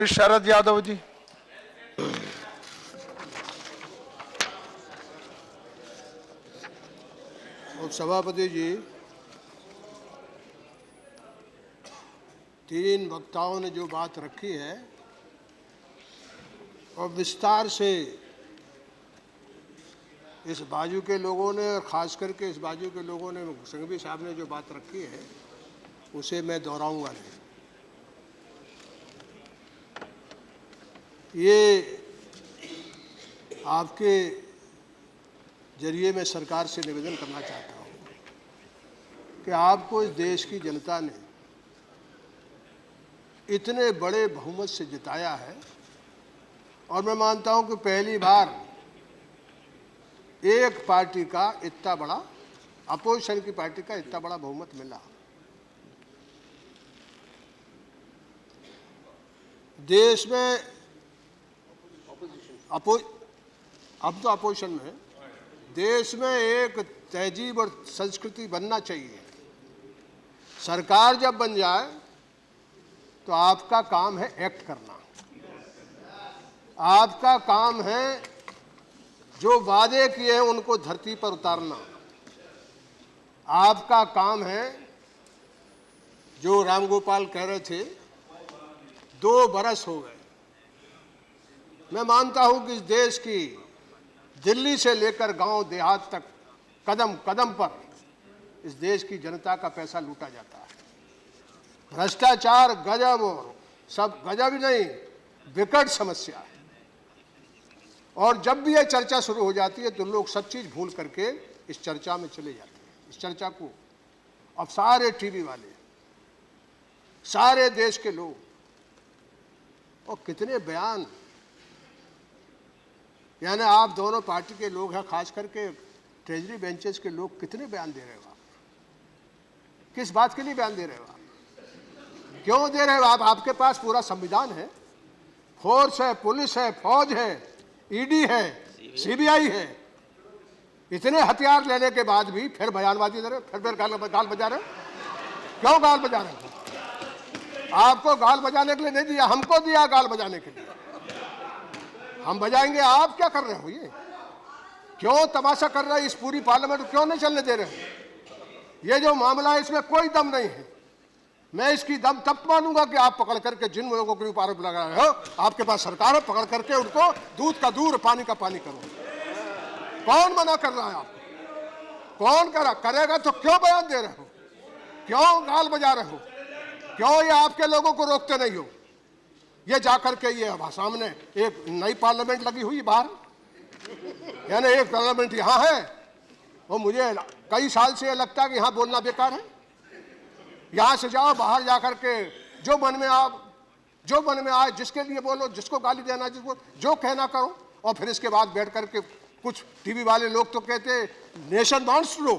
शरद यादव जी। और सभापति जी, तीन वक्ताओं ने जो बात रखी है और विस्तार से इस बाजू के लोगों ने और ख़ास करके इस बाजू के लोगों ने, संघवी साहब ने जो बात रखी है उसे मैं दोहराऊंगा नहीं। ये आपके जरिए मैं सरकार से निवेदन करना चाहता हूँ कि आपको इस देश की जनता ने इतने बड़े बहुमत से जिताया है और मैं मानता हूँ कि पहली बार एक पार्टी का इतना बड़ा, अपोजिशन की पार्टी का इतना बड़ा बहुमत मिला। देश में अब तो अपोजिशन में है। देश में एक तहजीब और संस्कृति बनना चाहिए। सरकार जब बन जाए तो आपका काम है एक्ट करना, आपका काम है जो वादे किए हैं उनको धरती पर उतारना, आपका काम है जो रामगोपाल कह रहे थे 2 बरस हो गए। मैं मानता हूं कि इस देश की दिल्ली से लेकर गांव देहात तक कदम कदम पर इस देश की जनता का पैसा लूटा जाता है। भ्रष्टाचार गजब, और सब गजब ही नहीं, विकट समस्या है। और जब भी यह चर्चा शुरू हो जाती है तो लोग सब चीज भूल करके इस चर्चा में चले जाते हैं। इस चर्चा को अब सारे टीवी वाले, सारे देश के लोग, और कितने बयान, यानी आप दोनों पार्टी के लोग हैं, खास करके ट्रेजरी बेंचेस के लोग, कितने बयान दे रहे हो आप? किस बात के लिए बयान दे रहे हो आप? क्यों दे रहे हो आप? आपके पास पूरा संविधान है, फोर्स है, पुलिस है, फौज है, ईडी है, सीबीआई है। इतने हथियार लेने के बाद भी फिर बयानबाजी दे रहे, फिर गाल बजा रहे। क्यों गाल बजा रहे हो? आपको गाल बजाने के लिए नहीं दिया, हमको दिया गाल बजाने के लिए। हम बजाएंगे, आप क्या कर रहे हो? ये क्यों तमाशा कर रहे हो? इस पूरी पार्लियामेंट को क्यों नहीं चलने दे रहे हो? ये जो मामला है इसमें कोई दम नहीं है। मैं इसकी दम तब मानूंगा कि आप पकड़ करके जिन लोगों के ऊपर आरोप लगा रहे हो, आपके पास सरकार है, पकड़ करके उनको दूध का दूध, पानी का पानी करो। कौन मना कर रहा है आपको? कौन करेगा तो क्यों बयान दे रहे हो? क्यों गाल बजा रहे हो? क्यों ये आपके लोगों को रोकते नहीं हो? ये जाकर के ये सामने एक नई पार्लियामेंट लगी हुई बाहर, यानी एक पार्लियामेंट यहाँ है, और मुझे कई साल से ये लगता है कि यहाँ बोलना बेकार है। यहाँ से जाओ, बाहर जाकर के जो मन में आए, जिसके लिए बोलो, जिसको गाली देना, जिसको जो कहना करो, और फिर इसके बाद बैठ करके कुछ टीवी वाले लोग तो कहते नेशन वांट्स टू नो,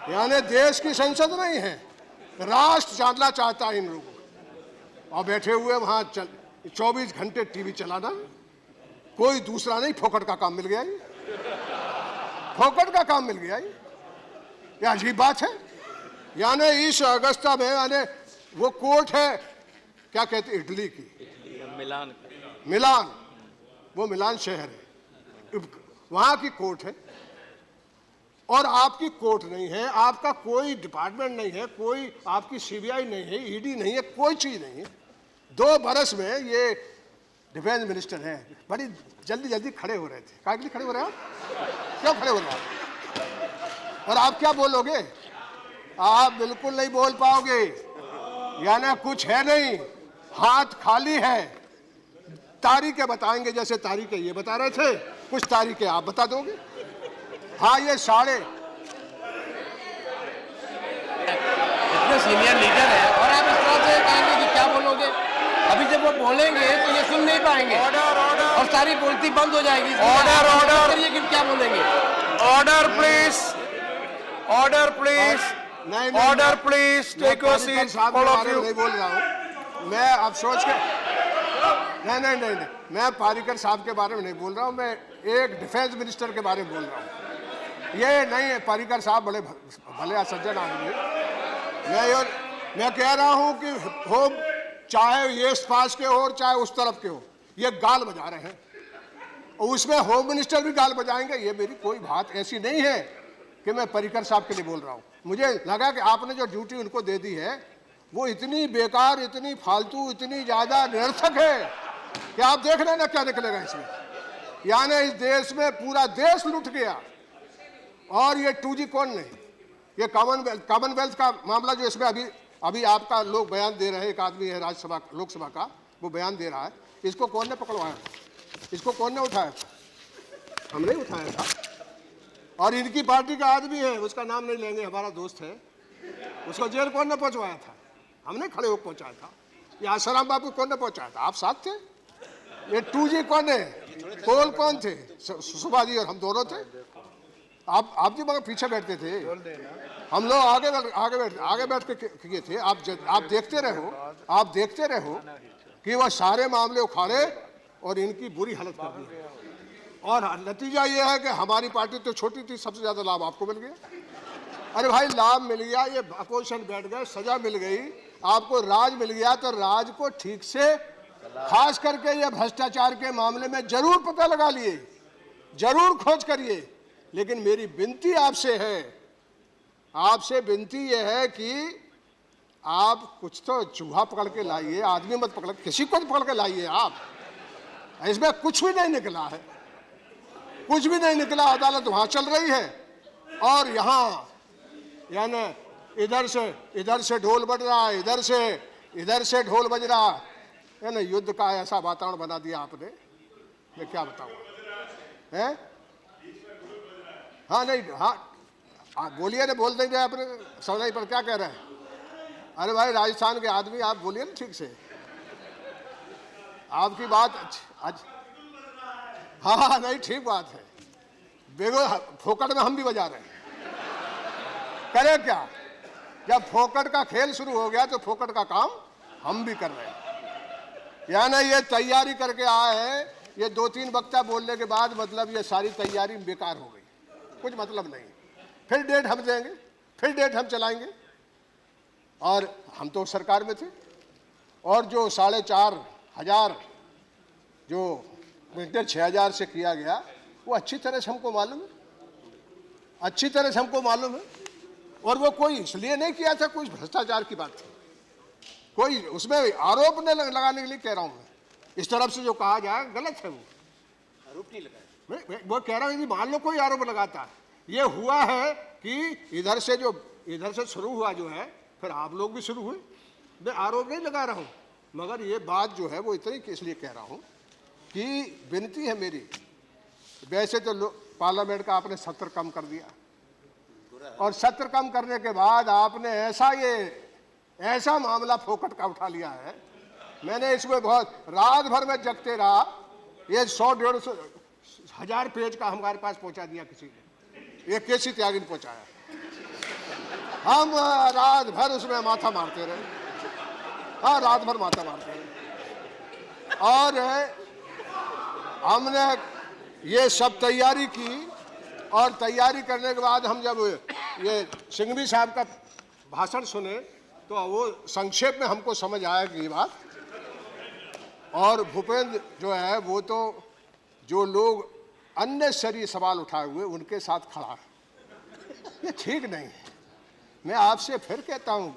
यानी देश की संसद नहीं है, राष्ट्र जानना चाहता है इन लोगों, और बैठे हुए वहां 24 घंटे टीवी चलाना। कोई दूसरा नहीं, फोकट का काम मिल गया, फोकट का काम मिल गया। ये अजीब बात है। यानी इस अगस्ता में, यानी वो कोर्ट है, क्या कहते, इटली की, मिलान, वो मिलान शहर है, वहां की कोर्ट है, और आपकी कोर्ट नहीं है, आपका कोई डिपार्टमेंट नहीं है, कोई आपकी सीबीआई नहीं है, ईडी नहीं है, कोई चीज नहीं है। 2 बरस में ये डिफेंस मिनिस्टर है, बड़ी जल्दी जल्दी खड़े हो रहे थे। क्या के लिए खड़े हो रहे हैं आप? क्यों खड़े हो रहे हैं? और आप क्या बोलोगे? आप बिल्कुल नहीं बोल पाओगे, यानी कुछ है नहीं, हाथ खाली है। तारीखें बताएंगे, जैसे तारीखें ये बता रहे थे, कुछ तारीखें आप बता दोगे। हाँ, ये साढ़े इतने सीनियर लीडर है और आप इस तरह से कहेंगे कि क्या बोलोगे? अभी जब वो बोलेंगे तो ये सुन नहीं पाएंगे, और सारी बोलती बंद हो जाएगी। ऑर्डर, ये क्या बोलेंगे? Order please, order please, order please, take your seat. नहीं बोल रहा हूँ मैं, अब सोच के नहीं, मैं पारीकर साहब के बारे में नहीं बोल रहा हूँ, मैं एक डिफेंस मिनिस्टर के बारे में बोल रहा हूँ। ये नहीं है, पारीकर साहब बड़े भले सज्जन आदमी। मैं कह रहा हूँ कि चाहे ये पास के हो और चाहे उस तरफ के हो, ये गाल बजा रहे हैं और उसमें होम मिनिस्टर भी गाल बजाएंगे। ये मेरी कोई बात ऐसी नहीं है कि मैं पर्रिकर साहब के लिए बोल रहा हूँ। मुझे लगा कि आपने जो ड्यूटी उनको दे दी है वो इतनी बेकार, इतनी फालतू, इतनी ज़्यादा निरर्थक है कि आप देख रहे हैं ना क्या निकलेगा इसमें। यानी इस देश में पूरा देश लूट गया। और ये 2G कौन नहीं, ये कॉमनवेल्थ का मामला जो इसमें अभी आपका लोग बयान दे रहे हैं, एक आदमी है राज्यसभा लोकसभा का, वो बयान दे रहा है, इसको कौन ने पकड़वाया था? इसको कौन ने उठाया था? हमने उठाया था। और इनकी पार्टी का आदमी है, उसका नाम नहीं लेंगे, हमारा दोस्त है, उसको जेल कौन ने पहुंचवाया था? हमने खड़े होकर पहुंचाया था। ये आसाराम बाबू कौन ने पहुंचाया था? आप साथ थे। ये 2G कौन है? पोल कौन थे? सुषमा जी और हम दोनों थे। आप जी मगर पीछे बैठते थे, हम लोग आगे बैठ के किए थे। आप देखते रहो कि वह सारे मामले उखाड़े और इनकी बुरी हालत कर दी। और नतीजा ये है कि हमारी पार्टी तो छोटी थी, सबसे ज्यादा लाभ आपको मिल गया। अरे भाई, लाभ मिल गया, ये अपोजिशन बैठ गए, सजा मिल गई, आपको राज मिल गया, तो राज को ठीक से, खास करके ये भ्रष्टाचार के मामले में जरूर पता लगा लिए, जरूर खोज करिए। लेकिन मेरी विनती आपसे है, आपसे विनती यह है कि आप कुछ तो चूहा पकड़ के लाइए, आदमी मत पकड़, किसी को पकड़ के लाइए आप। इसमें कुछ भी नहीं निकला है, कुछ भी नहीं निकला। अदालत वहां चल रही है और यहाँ यानी इधर से ढोल बज रहा है, इधर से ढोल बज रहा है ना। युद्ध का ऐसा वातावरण बना दिया आपने, मैं क्या बताऊं है? हाँ नहीं, हाँ बोलिए ना, बोल देंगे आपने समझ पर क्या कह रहे हैं? अरे भाई, राजस्थान के आदमी, आप बोलिए ना ठीक से, आपकी बात हाँ नहीं, ठीक बात है। बेगो फोकट में हम भी बजा रहे हैं, करें क्या? जब फोकट का खेल शुरू हो गया तो फोकट का काम हम भी कर रहे हैं। यानी ये तैयारी करके आए हैं, ये 2-3 वक्ता बोलने के बाद मतलब ये सारी तैयारी बेकार हो गई, कुछ मतलब नहीं। फिर डेट हम देंगे, फिर डेट हम चलाएंगे। और हम तो सरकार में थे, और जो 4,500 जो मीटर 6,000 से किया गया, वो अच्छी तरह से हमको मालूम है, अच्छी तरह से हमको मालूम है। और वो कोई इसलिए नहीं किया था, कुछ भ्रष्टाचार की बात थी, कोई उसमें आरोप नहीं लगाने के लिए कह रहा हूं मैं। इस तरफ से जो कहा जाए गलत है, वो आरोप नहीं लगाया। वो कह रहा हूं कि मान लो कोई आरोप लगाता है, ये हुआ है कि इधर से शुरू हुआ जो है, फिर आप लोग भी शुरू हुए। मैं आरोप नहीं लगा रहा हूं, मगर ये बात जो है वो इतनी इसलिए कह रहा हूं कि विनती है मेरी। वैसे तो पार्लियामेंट का आपने सत्र कम कर दिया, और सत्र कम करने के बाद आपने ऐसा मामला फोकट का उठा लिया है। मैंने इसमें बहुत रात भर में जगते रहा, ये 100-150 हजार पेज का हमारे पास पहुंचा दिया किसी ने, ये केसी त्यागी ने पहुंचाया। हम रात भर उसमें माथा मारते रहे, हाँ रात भर माथा मारते रहे। और हमने ये सब तैयारी की, और तैयारी करने के बाद हम जब ये सिंघवी साहब का भाषण सुने तो वो संक्षेप में हमको समझ आया कि ये बात। और भूपेंद्र जो है वो तो जो लोग अननेसेसरी सवाल उठाए हुए उनके साथ खड़ा है, ये ठीक नहीं है। मैं आपसे फिर कहता हूँ,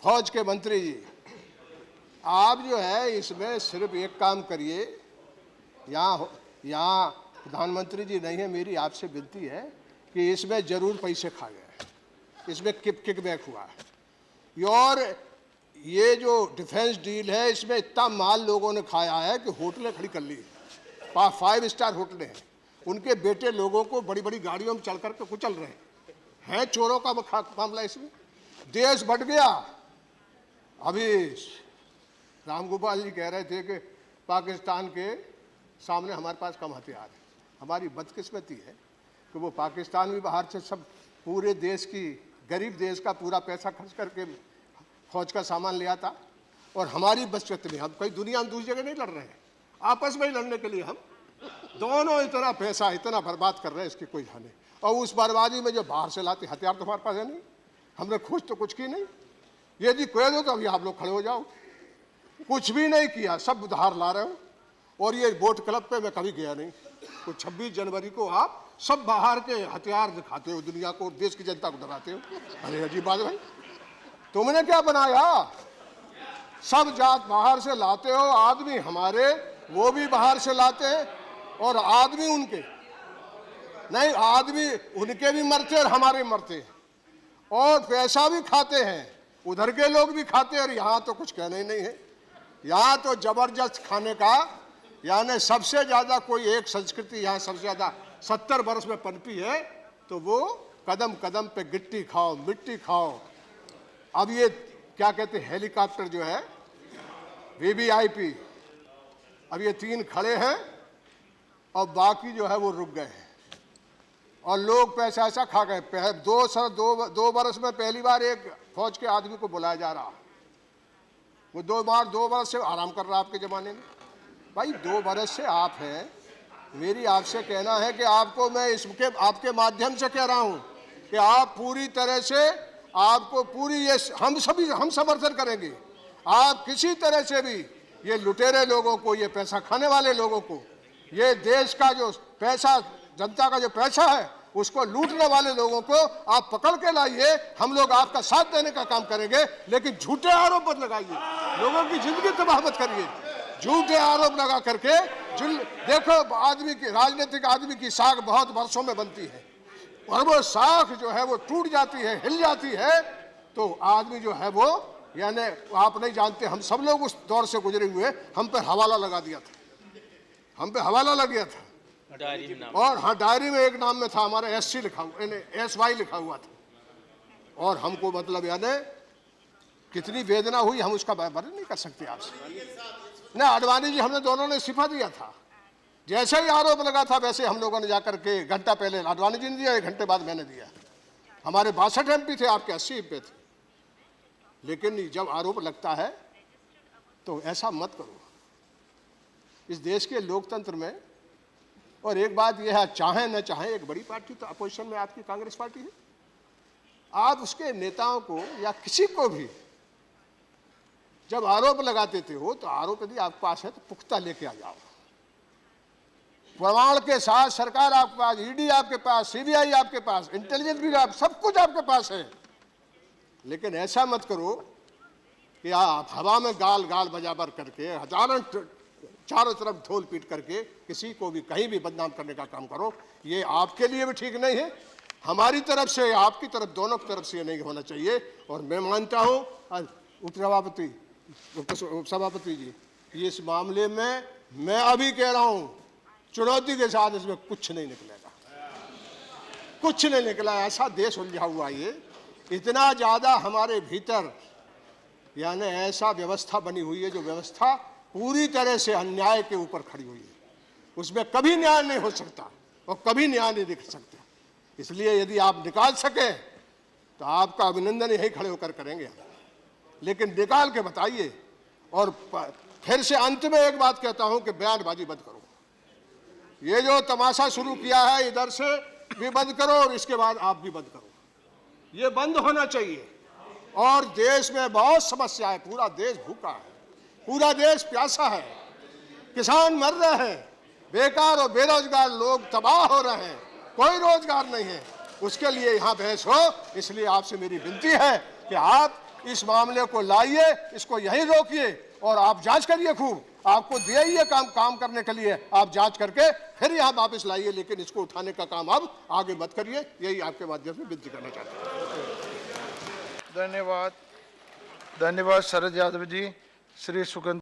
फौज के मंत्री जी, आप जो है इसमें सिर्फ एक काम करिए। यहाँ प्रधानमंत्री जी नहीं है, मेरी आपसे विनती है कि इसमें जरूर पैसे खा गए, इसमें किकबैक हुआ है। और ये जो डिफेंस डील है, इसमें इतना माल लोगों ने खाया है कि होटलें खड़ी कर ली, 5 स्टार होटलें हैं, उनके बेटे लोगों को बड़ी बड़ी गाड़ियों में चल करके कुचल रहे हैं। चोरों का मामला इसमें, देश बढ़ गया। अभी रामगोपाल जी कह रहे थे कि पाकिस्तान के सामने हमारे पास कम हथियार है। हमारी बदकिस्मती है कि वो पाकिस्तान भी बाहर से सब पूरे देश की, गरीब देश का पूरा पैसा खर्च करके फौज का सामान ले आता, और हमारी बचत में हम कहीं दुनिया में दूसरी जगह नहीं लड़ रहे हैं, आपस में ही लड़ने के लिए हम दोनों इतना पैसा इतना बर्बाद कर रहे हैं, इसकी कोई हद नहीं। और उस बर्बादी में जो बाहर से लाते हथियार तो हमारे पास है नहीं, हमने खोज तो कुछ की नहीं। यदि कह दो तो अभी आप लोग खड़े हो जाओ कुछ भी नहीं किया, सब उधार ला रहे हो। और ये बोट क्लब पे मैं कभी गया नहीं। तो 26 जनवरी को आप सब बाहर के हथियार दिखाते हो दुनिया को, देश की जनता को डराते हो। अरे अजीब बात है भाई, तुमने क्या बनाया? सब जात बाहर से लाते हो, आदमी हमारे वो भी बाहर से लाते हैं, और आदमी उनके नहीं, आदमी उनके भी मरते और हमारे भी मरते हैं, और पैसा भी खाते हैं, उधर के लोग भी खाते हैं। और यहाँ तो कुछ कहना ही नहीं है, यहाँ तो जबरदस्त खाने का, यानी सबसे ज्यादा कोई एक संस्कृति यहाँ सबसे ज्यादा 70 वर्ष में पनपी है, तो वो कदम कदम पे गिट्टी खाओ, मिट्टी खाओ। अब ये क्या कहते हैं, हेलीकॉप्टर जो है VVIP, अब ये 3 खड़े हैं और बाकी जो है वो रुक गए हैं, और लोग पैसा ऐसा खा गए। 2 बरस में पहली बार एक फौज के आदमी को बुलाया जा रहा, वो 2 बरस से आराम कर रहा आपके ज़माने में। भाई 2 बरस से आप हैं, मेरी आपसे कहना है कि आपको मैं इसके आपके माध्यम से कह रहा हूँ कि आप पूरी तरह से, आपको पूरी ये हम समर्थन करेंगे। आप किसी तरह से भी ये लुटेरे लोगों को, ये पैसा खाने वाले लोगों को, ये देश का जो पैसा, जनता का जो पैसा है, उसको लूटने वाले लोगों को आप पकड़ के लाइए। हम लोग आपका साथ देने का काम करेंगे, लेकिन झूठे आरोप मत लगाइए, लोगों की जिंदगी तबाह मत करिए। झूठे आरोप लगा करके देखो, आदमी की, राजनीतिक आदमी की साख बहुत वर्षों में बनती है, और वो साख जो है वो टूट जाती है, हिल जाती है, तो आदमी जो है वो, यानी आप नहीं जानते, हम सब लोग उस दौर से गुजरे हुए, हम पे हवाला लगा दिया था, हम पे हवाला लग गया था। और हाँ, डायरी में एक नाम में था हमारा SC लिखा हुआ, SY लिखा हुआ था, और हमको मतलब यानी कितनी वेदना हुई हम उसका वर्णन नहीं कर सकते आपसे। ना आडवाणी जी, हमने दोनों ने इस्तीफा दिया था, जैसे ही आरोप लगा था वैसे हम लोगों ने जाकर के घंटा पहले आडवाणी जी ने दिया, 1 घंटे बाद मैंने दिया। हमारे 62 MP थे, आपके 80 MP थे। लेकिन जब आरोप लगता है तो ऐसा मत करो इस देश के लोकतंत्र में। और एक बात यह है, चाहे न चाहे, एक बड़ी पार्टी तो अपोजिशन में आपकी कांग्रेस पार्टी है, आप उसके नेताओं को या किसी को भी जब आरोप लगाते थे हो, तो आरोप यदि आपके पास है तो पुख्ता लेके आ जाओ, प्रमाण के साथ। सरकार आपके पास, ED आपके पास, CBI आपके पास, इंटेलिजेंस भी, आप सब कुछ आपके पास है। लेकिन ऐसा मत करो कि आप हवा में गाल गाल बजाबर करके, हजारों चारों तरफ धोल पीट करके किसी को भी कहीं भी बदनाम करने का काम करो। ये आपके लिए भी ठीक नहीं है, हमारी तरफ से, आपकी तरफ, दोनों की तरफ से ये नहीं होना चाहिए। और मैं मानता हूँ उपसभापति जी, इस मामले में मैं अभी कह रहा हूँ, चुनौती के साथ इसमें कुछ नहीं निकलेगा, कुछ नहीं निकला। ऐसा देश उलझा हुआ, ये इतना ज़्यादा हमारे भीतर, यानी ऐसा व्यवस्था बनी हुई है, जो व्यवस्था पूरी तरह से अन्याय के ऊपर खड़ी हुई है, उसमें कभी न्याय नहीं हो सकता और कभी न्याय नहीं दिख सकता। इसलिए यदि आप निकाल सके तो आपका अभिनंदन यही खड़े होकर करेंगे, लेकिन निकाल के बताइए। और फिर से अंत में एक बात कहता हूं कि बयानबाजी बंद करो, ये जो तमाशा शुरू किया है इधर से भी बंद करो और इसके बाद आप भी बंद करो, ये बंद होना चाहिए। और देश में बहुत समस्या है, पूरा देश भूखा है, पूरा देश प्यासा है, किसान मर रहे हैं, बेकार और बेरोजगार लोग तबाह हो रहे हैं, कोई रोजगार नहीं है। उसके लिए यहाँ बहस हो, इसलिए आपसे मेरी विनती है कि आप इस मामले को लाइए, इसको यहीं रोकिए और आप जांच करिए खूब। आपको दिया ही है काम करने के लिए, आप जांच करके फिर यहाँ वापस लाइए, लेकिन इसको उठाने का काम आप आगे मत करिए। यही आपके माध्यम से विनती करना चाहता हूँ। धन्यवाद, धन्यवाद शरद यादव जी। श्री सुगंध